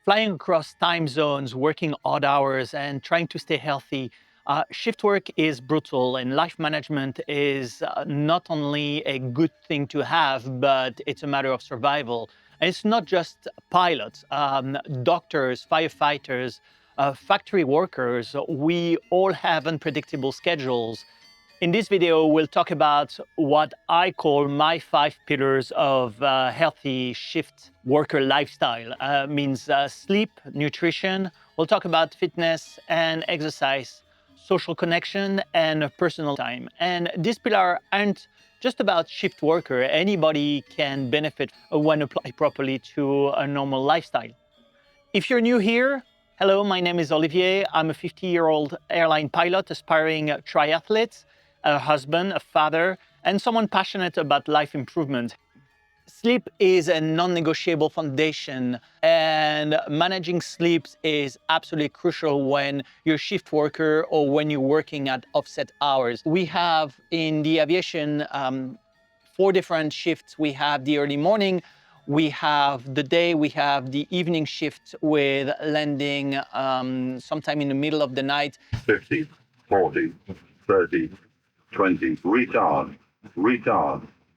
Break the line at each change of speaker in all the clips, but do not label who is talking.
Flying across time zones, working odd hours, and trying to stay healthy. Shift work is brutal, and life management is not only a good thing to have, but it's a matter of survival. And it's not just pilots, doctors, firefighters, factory workers. We all have unpredictable schedules. In this video, we'll talk about what I call my 5 pillars of healthy shift worker lifestyle. Means sleep, nutrition. We'll talk about fitness and exercise, social connection, and personal time. And these pillars aren't just about shift worker. Anybody can benefit when applied properly to a normal lifestyle. If you're new here, hello, my name is Olivier. I'm a 50-year-old airline pilot, aspiring triathlete, a husband, a father, and someone passionate about life improvement. Sleep is a non-negotiable foundation, and managing sleep is absolutely crucial when you're a shift worker or when you're working at offset hours. We have in the aviation 4 different shifts. We have the early morning, we have the day, we have the evening shift with landing sometime in the middle of the night.
50, 40, 30, 20, retard,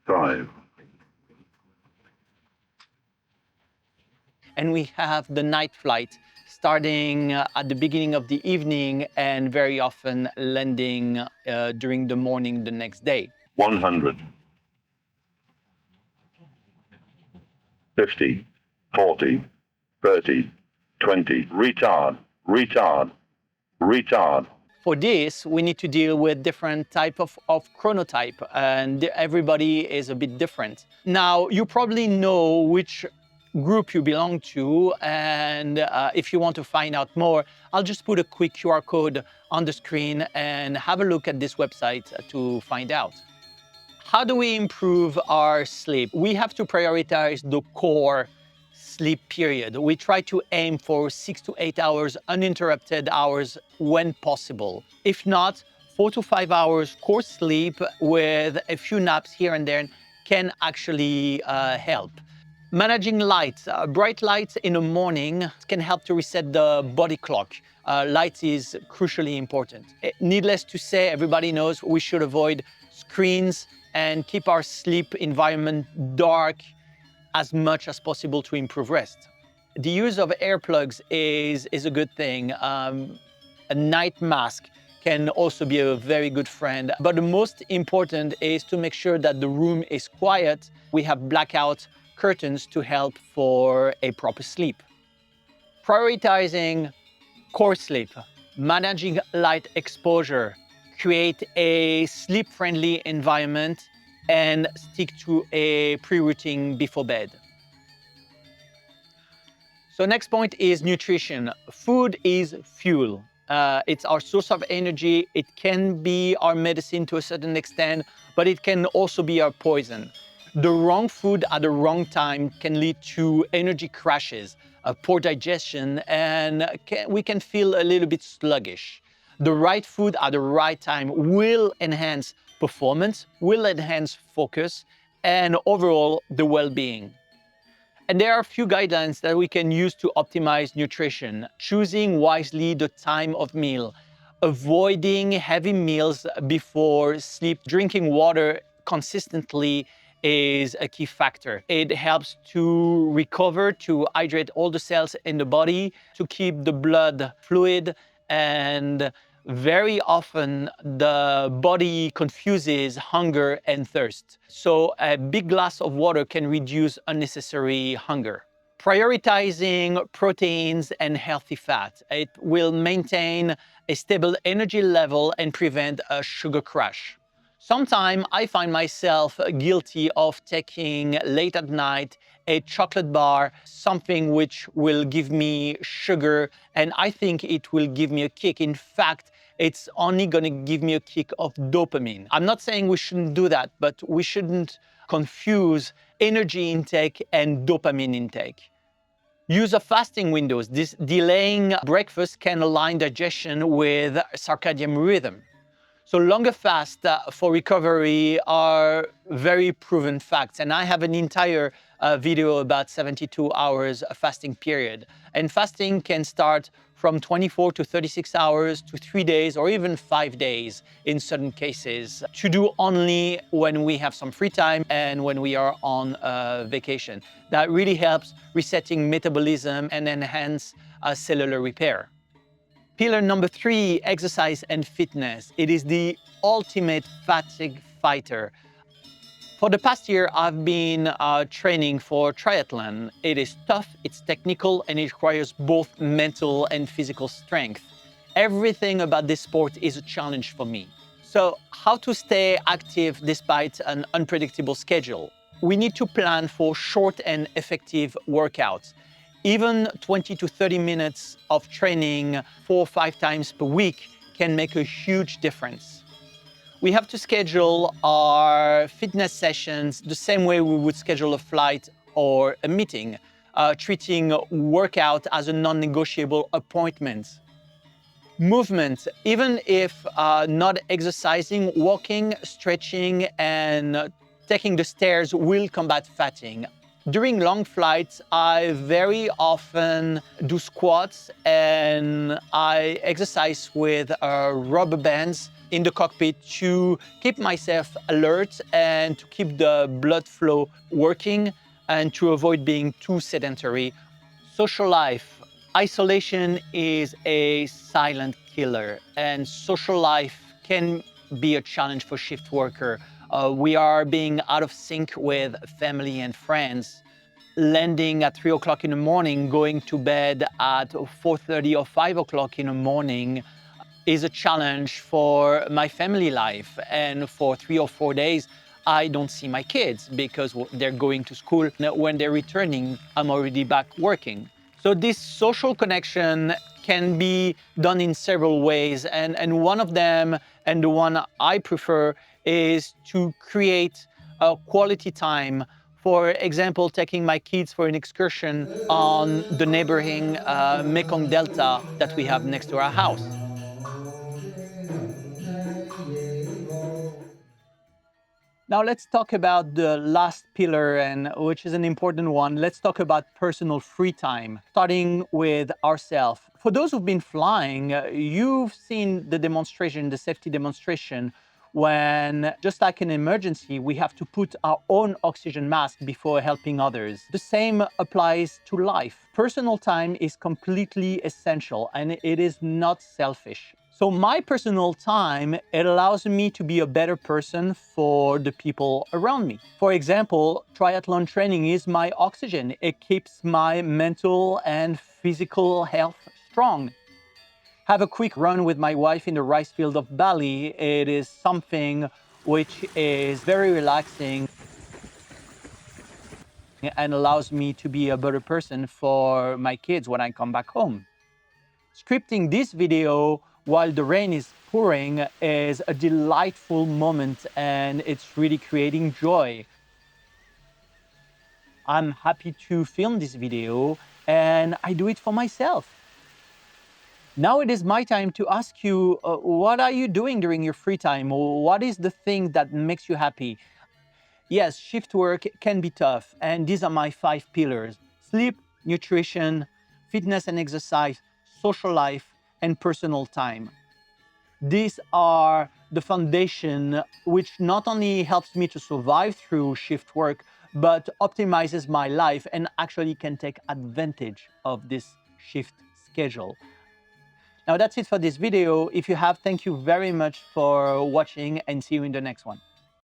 5.
And we have the night flight starting at the beginning of the evening and very often landing during the morning the next day.
100, 50, 40, 30, 20, retard.
For this, we need to deal with different type of chronotype, and everybody is a bit different. Now, you probably know which group you belong to, and if you want to find out more, I'll just put a quick QR code on the screen and have a look at this website to find out. How do we improve our sleep? We have to prioritize the core sleep period. We try to aim for 6 to 8 hours uninterrupted hours when possible. If not, 4 to 5 hours core sleep with a few naps here and there can actually help. Managing lights. Bright lights in the morning can help to reset the body clock. Light is crucially important. Needless to say, everybody knows we should avoid screens and keep our sleep environment dark as much as possible to improve rest. The use of earplugs is a good thing. A night mask can also be a very good friend. But the most important is to make sure that the room is quiet. We have blackout curtains to help for a proper sleep. Prioritizing core sleep, managing light exposure, create a sleep-friendly environment, and stick to a pre-routine before bed. So next point is nutrition. Food is fuel. It's our source of energy. It can be our medicine to a certain extent, but it can also be our poison. The wrong food at the wrong time can lead to energy crashes, poor digestion, and we can feel a little bit sluggish. The right food at the right time will enhance performance, will enhance focus, and overall the well-being. And there are a few guidelines that we can use to optimize nutrition. Choosing wisely the time of meal, avoiding heavy meals before sleep, drinking water consistently is a key factor. It helps to recover, to hydrate all the cells in the body, to keep the blood fluid, and very often the body confuses hunger and thirst. So a big glass of water can reduce unnecessary hunger. Prioritizing proteins and healthy fat. It will maintain a stable energy level and prevent a sugar crash. Sometimes I find myself guilty of taking late at night a chocolate bar, something which will give me sugar, and I think it will give me a kick. In fact, it's only going to give me a kick of dopamine. I'm not saying we shouldn't do that, but we shouldn't confuse energy intake and dopamine intake. Use of fasting windows. Delaying breakfast can align digestion with circadian rhythm. So longer fasts for recovery are very proven facts. And I have an entire video about 72 hours fasting period. And fasting can start from 24 to 36 hours to 3 days or even 5 days in certain cases, to do only when we have some free time and when we are on vacation. That really helps resetting metabolism and enhance cellular repair. Pillar number 3, exercise and fitness. It is the ultimate fatigue fighter. For the past year, I've been training for triathlon. It is tough, it's technical, and it requires both mental and physical strength. Everything about this sport is a challenge for me. So, how to stay active despite an unpredictable schedule? We need to plan for short and effective workouts. Even 20 to 30 minutes of training 4 or 5 times per week can make a huge difference. We have to schedule our fitness sessions the same way we would schedule a flight or a meeting, treating workout as a non-negotiable appointment. Movement, even if not exercising, walking, stretching, and taking the stairs will combat fatigue. During long flights, I very often do squats and I exercise with rubber bands in the cockpit to keep myself alert and to keep the blood flow working and to avoid being too sedentary. Social life. Isolation is a silent killer, and social life can be a challenge for shift worker. We are being out of sync with family and friends. Landing at 3 o'clock in the morning, going to bed at 4:30 or 5 o'clock in the morning is a challenge for my family life. And for 3 or 4 days, I don't see my kids because they're going to school. When they're returning, I'm already back working. So this social connection can be done in several ways. And one of them, and the one I prefer, is to create a quality time. For example, taking my kids for an excursion on the neighboring Mekong Delta that we have next to our house. Now let's talk about the last pillar, and which is an important one. Let's talk about personal free time, starting with ourselves. For those who've been flying, you've seen the demonstration, the safety demonstration, when, just like an emergency, we have to put our own oxygen mask before helping others. The same applies to life. Personal time is completely essential, and it is not selfish. So my personal time, it allows me to be a better person for the people around me. For example, triathlon training is my oxygen. It keeps my mental and physical health strong. Have a quick run with my wife in the rice field of Bali. It is something which is very relaxing and allows me to be a better person for my kids when I come back home. Scripting this video while the rain is pouring is a delightful moment, and it's really creating joy. I'm happy to film this video, and I do it for myself. Now it is my time to ask you, what are you doing during your free time? Or what is the thing that makes you happy? Yes, shift work can be tough, and these are my 5 pillars: sleep, nutrition, fitness and exercise, social life, and personal time. These are the foundation which not only helps me to survive through shift work, but optimizes my life and actually can take advantage of this shift schedule. Now that's it for this video. If you have, thank you very much for watching, and see you in the next one.